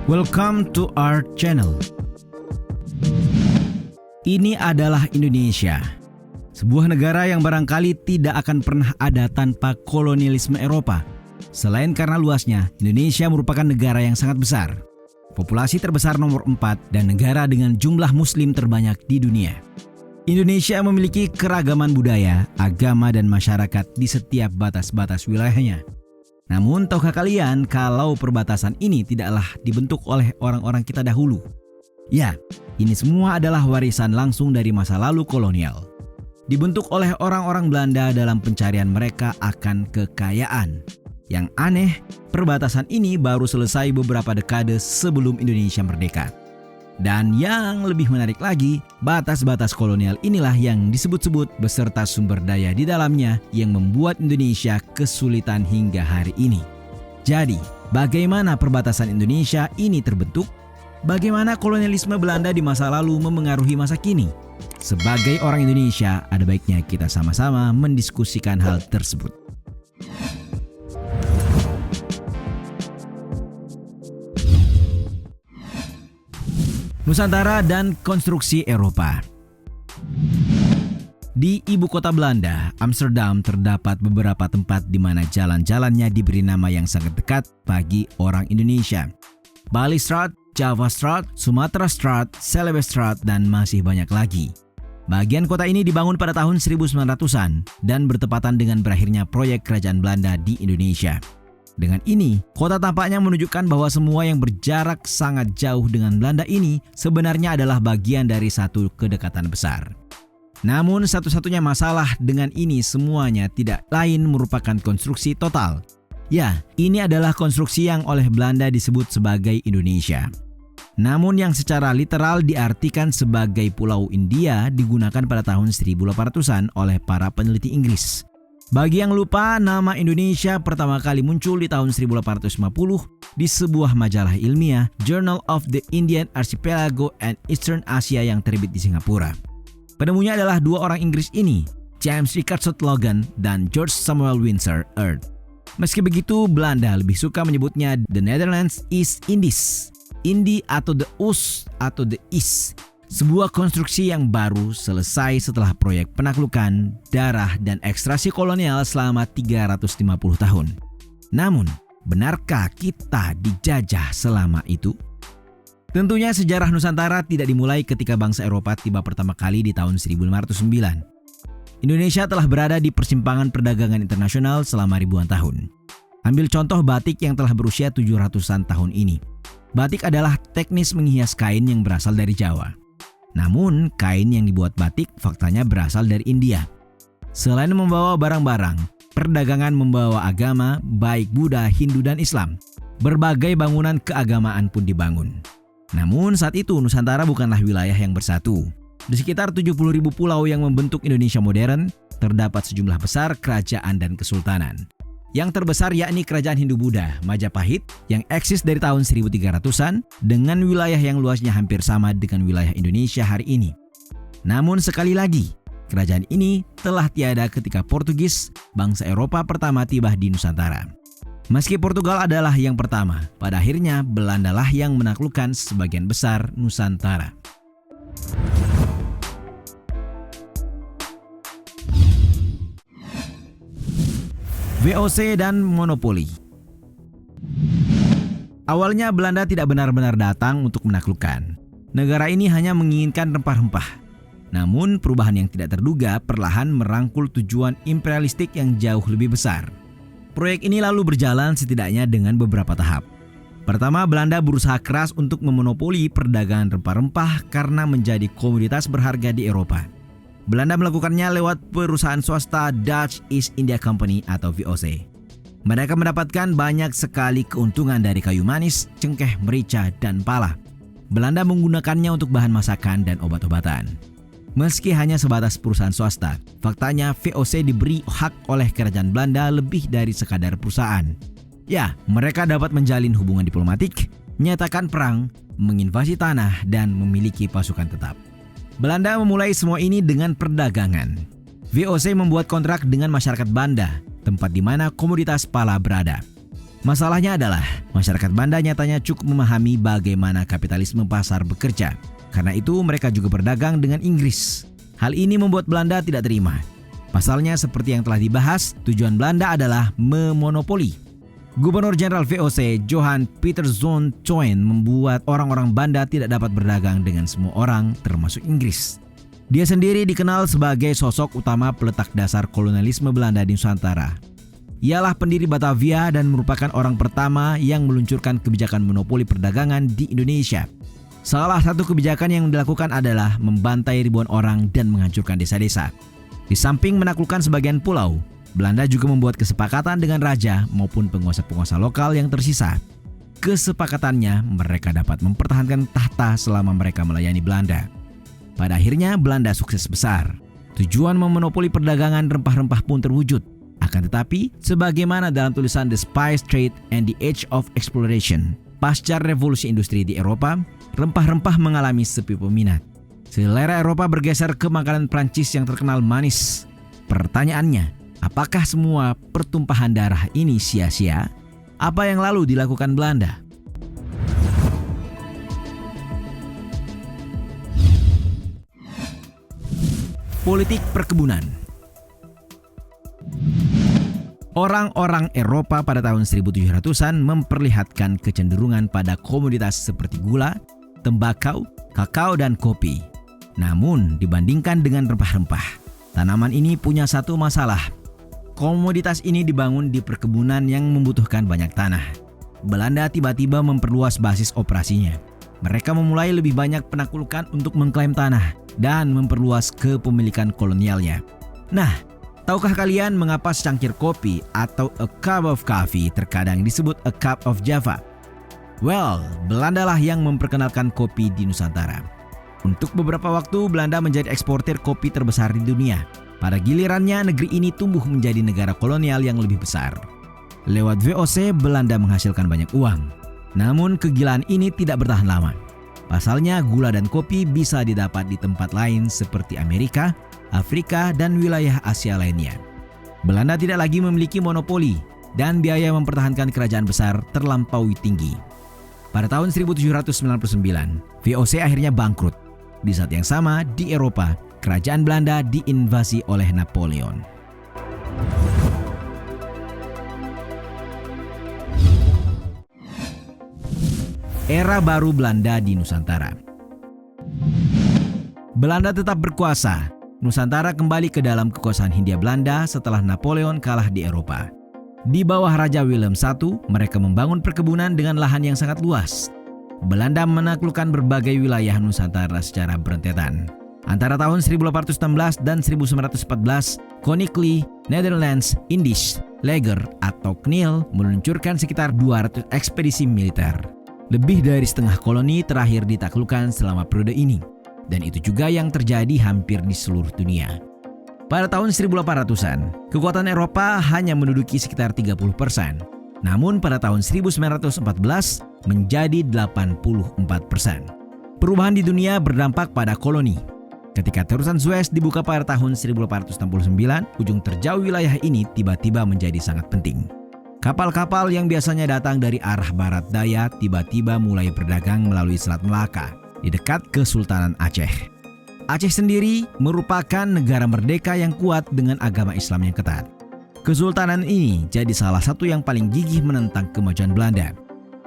Welcome to our channel. Ini adalah Indonesia, sebuah negara yang barangkali tidak akan pernah ada tanpa kolonialisme Eropa. Selain karena luasnya, Indonesia merupakan negara yang sangat besar. Populasi terbesar nomor 4 dan negara dengan jumlah muslim terbanyak di dunia. Indonesia memiliki keragaman budaya, agama, dan masyarakat di setiap batas-batas wilayahnya. Namun, tahukah kalian kalau perbatasan ini tidaklah dibentuk oleh orang-orang kita dahulu? Ya, ini semua adalah warisan langsung dari masa lalu kolonial. Dibentuk oleh orang-orang Belanda dalam pencarian mereka akan kekayaan. Yang aneh, perbatasan ini baru selesai beberapa dekade sebelum Indonesia merdeka. Dan yang lebih menarik lagi, batas-batas kolonial inilah yang disebut-sebut beserta sumber daya di dalamnya yang membuat Indonesia kesulitan hingga hari ini. Jadi, bagaimana perbatasan Indonesia ini terbentuk? Bagaimana kolonialisme Belanda di masa lalu memengaruhi masa kini? Sebagai orang Indonesia, ada baiknya kita sama-sama mendiskusikan hal tersebut. Nusantara dan konstruksi Eropa. Di ibu kota Belanda, Amsterdam, terdapat beberapa tempat di mana jalan-jalannya diberi nama yang sangat dekat bagi orang Indonesia. Bali Straat, Java Straat, Sumatra Straat, Celebes Straat, dan masih banyak lagi. Bagian kota ini dibangun pada tahun 1900-an dan bertepatan dengan berakhirnya proyek kerajaan Belanda di Indonesia. Dengan ini, kota tampaknya menunjukkan bahwa semua yang berjarak sangat jauh dengan Belanda ini sebenarnya adalah bagian dari satu kedekatan besar. Namun satu-satunya masalah dengan ini semuanya tidak lain merupakan konstruksi total. Ya, ini adalah konstruksi yang oleh Belanda disebut sebagai Indonesia. Namun yang secara literal diartikan sebagai Pulau India digunakan pada tahun 1800-an oleh para peneliti Inggris. Bagi yang lupa, nama Indonesia pertama kali muncul di tahun 1850 di sebuah majalah ilmiah, Journal of the Indian Archipelago and Eastern Asia yang terbit di Singapura. Penemunya adalah dua orang Inggris ini, James Richardson Logan dan George Samuel Windsor Earth. Meski begitu, Belanda lebih suka menyebutnya The Netherlands East Indies, Indi atau The Oos atau The East. Sebuah konstruksi yang baru selesai setelah proyek penaklukan, darah, dan ekstraksi kolonial selama 350 tahun. Namun, benarkah kita dijajah selama itu? Tentunya sejarah Nusantara tidak dimulai ketika bangsa Eropa tiba pertama kali di tahun 1509. Indonesia telah berada di persimpangan perdagangan internasional selama ribuan tahun. Ambil contoh batik yang telah berusia 700-an tahun ini. Batik adalah teknis menghias kain yang berasal dari Jawa. Namun, kain yang dibuat batik faktanya berasal dari India. Selain membawa barang-barang, perdagangan membawa agama, baik Buddha, Hindu, dan Islam. Berbagai bangunan keagamaan pun dibangun. Namun, saat itu Nusantara bukanlah wilayah yang bersatu. Di sekitar 70.000 pulau yang membentuk Indonesia modern, terdapat sejumlah besar kerajaan dan kesultanan. Yang terbesar yakni Kerajaan Hindu-Buddha Majapahit yang eksis dari tahun 1300-an dengan wilayah yang luasnya hampir sama dengan wilayah Indonesia hari ini. Namun sekali lagi, kerajaan ini telah tiada ketika Portugis, bangsa Eropa pertama tiba di Nusantara. Meski Portugal adalah yang pertama, pada akhirnya Belanda lah yang menaklukkan sebagian besar Nusantara. VOC dan monopoli. Awalnya Belanda tidak benar-benar datang untuk menaklukkan. Negara ini hanya menginginkan rempah-rempah. Namun perubahan yang tidak terduga perlahan merangkul tujuan imperialistik yang jauh lebih besar. Proyek ini lalu berjalan setidaknya dengan beberapa tahap. Pertama, Belanda berusaha keras untuk memonopoli perdagangan rempah-rempah karena menjadi komoditas berharga di Eropa. Belanda melakukannya lewat perusahaan swasta Dutch East India Company atau VOC. Mereka mendapatkan banyak sekali keuntungan dari kayu manis, cengkeh, merica, dan pala. Belanda menggunakannya untuk bahan masakan dan obat-obatan. Meski hanya sebatas perusahaan swasta, faktanya VOC diberi hak oleh kerajaan Belanda lebih dari sekadar perusahaan. Ya, mereka dapat menjalin hubungan diplomatik, menyatakan perang, menginvasi tanah, dan memiliki pasukan tetap. Belanda memulai semua ini dengan perdagangan. VOC membuat kontrak dengan masyarakat Banda, tempat di mana komoditas pala berada. Masalahnya adalah masyarakat Belanda nyatanya cukup memahami bagaimana kapitalisme pasar bekerja. Karena itu mereka juga berdagang dengan Inggris. Hal ini membuat Belanda tidak terima. Pasalnya seperti yang telah dibahas, tujuan Belanda adalah memonopoli. Gubernur Jenderal VOC Johan Pieter Zoon Thoen membuat orang-orang Belanda tidak dapat berdagang dengan semua orang termasuk Inggris. Dia sendiri dikenal sebagai sosok utama peletak dasar kolonialisme Belanda di Nusantara. Ialah pendiri Batavia dan merupakan orang pertama yang meluncurkan kebijakan monopoli perdagangan di Indonesia. Salah satu kebijakan yang dilakukan adalah membantai ribuan orang dan menghancurkan desa-desa. Di samping menaklukkan sebagian pulau, Belanda juga membuat kesepakatan dengan raja maupun penguasa-penguasa lokal yang tersisa. Kesepakatannya, mereka dapat mempertahankan tahta selama mereka melayani Belanda. Pada akhirnya, Belanda sukses besar. Tujuan memonopoli perdagangan rempah-rempah pun terwujud. Akan tetapi, sebagaimana dalam tulisan The Spice Trade and the Age of Exploration, pasca revolusi industri di Eropa, rempah-rempah mengalami sepi peminat. Selera Eropa bergeser ke makanan Prancis yang terkenal manis. Pertanyaannya, apakah semua pertumpahan darah ini sia-sia? Apa yang lalu dilakukan Belanda? Politik perkebunan. Orang-orang Eropa pada tahun 1700-an memperlihatkan kecenderungan pada komoditas seperti gula, tembakau, kakao, dan kopi. Namun, dibandingkan dengan rempah-rempah, tanaman ini punya satu masalah. Komoditas ini dibangun di perkebunan yang membutuhkan banyak tanah. Belanda tiba-tiba memperluas basis operasinya. Mereka memulai lebih banyak penaklukan untuk mengklaim tanah dan memperluas kepemilikan kolonialnya. Nah, tahukah kalian mengapa secangkir kopi atau a cup of coffee terkadang disebut a cup of Java? Well, Belanda lah yang memperkenalkan kopi di Nusantara. Untuk beberapa waktu, Belanda menjadi eksportir kopi terbesar di dunia. Pada gilirannya, negeri ini tumbuh menjadi negara kolonial yang lebih besar. Lewat VOC, Belanda menghasilkan banyak uang. Namun, kegilaan ini tidak bertahan lama. Pasalnya, gula dan kopi bisa didapat di tempat lain seperti Amerika, Afrika, dan wilayah Asia lainnya. Belanda tidak lagi memiliki monopoli dan biaya mempertahankan kerajaan besar terlampaui tinggi. Pada tahun 1799, VOC akhirnya bangkrut. Di saat yang sama, di Eropa, kerajaan Belanda diinvasi oleh Napoleon. Era baru Belanda di Nusantara. Belanda tetap berkuasa. Nusantara kembali ke dalam kekuasaan Hindia Belanda setelah Napoleon kalah di Eropa. Di bawah Raja Willem I, mereka membangun perkebunan dengan lahan yang sangat luas. Belanda menaklukkan berbagai wilayah Nusantara secara berentetan. Antara tahun 1816 dan 1914, Koninklijke Nederlands Indisch Leger atau KNIL meluncurkan sekitar 200 ekspedisi militer. Lebih dari setengah koloni terakhir ditaklukkan selama periode ini. Dan itu juga yang terjadi hampir di seluruh dunia. Pada tahun 1800-an, kekuatan Eropa hanya menduduki sekitar 30%. Namun pada tahun 1914 menjadi 84%. Perubahan di dunia berdampak pada koloni. Ketika terusan Suez dibuka pada tahun 1869, ujung terjauh wilayah ini tiba-tiba menjadi sangat penting. Kapal-kapal yang biasanya datang dari arah barat daya tiba-tiba mulai berdagang melalui Selat Melaka di dekat Kesultanan Aceh. Aceh sendiri merupakan negara merdeka yang kuat dengan agama Islam yang ketat. Kesultanan ini jadi salah satu yang paling gigih menentang kemajuan Belanda.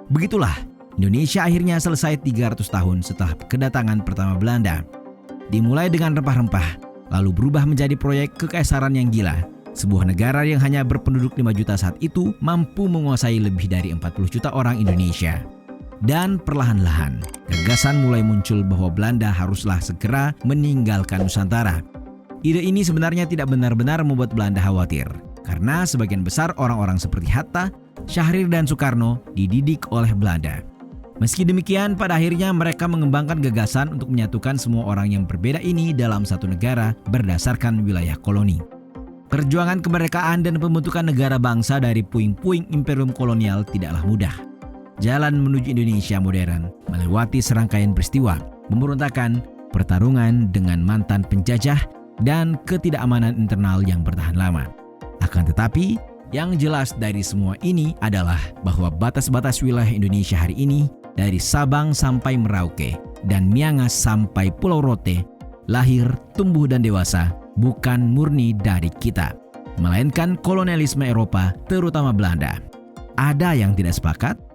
Begitulah, Indonesia akhirnya selesai 300 tahun setelah kedatangan pertama Belanda. Dimulai dengan rempah-rempah, lalu berubah menjadi proyek kekaisaran yang gila. Sebuah negara yang hanya berpenduduk 5 juta saat itu mampu menguasai lebih dari 40 juta orang Indonesia. Dan perlahan-lahan, gagasan mulai muncul bahwa Belanda haruslah segera meninggalkan Nusantara. Ide ini sebenarnya tidak benar-benar membuat Belanda khawatir, karena sebagian besar orang-orang seperti Hatta, Syahrir, dan Soekarno dididik oleh Belanda. Meski demikian, pada akhirnya mereka mengembangkan gagasan untuk menyatukan semua orang yang berbeda ini dalam satu negara berdasarkan wilayah koloni. Perjuangan kemerdekaan dan pembentukan negara bangsa dari puing-puing imperium kolonial tidaklah mudah. Jalan menuju Indonesia modern melewati serangkaian peristiwa, pemberontakan, pertarungan dengan mantan penjajah, dan ketidakamanan internal yang bertahan lama. Akan tetapi, Yang jelas dari semua ini adalah bahwa batas-batas wilayah Indonesia hari ini dari Sabang sampai Merauke dan Miangas sampai Pulau Rote lahir, tumbuh dan dewasa bukan murni dari kita, melainkan kolonialisme Eropa terutama Belanda. Ada yang tidak sepakat?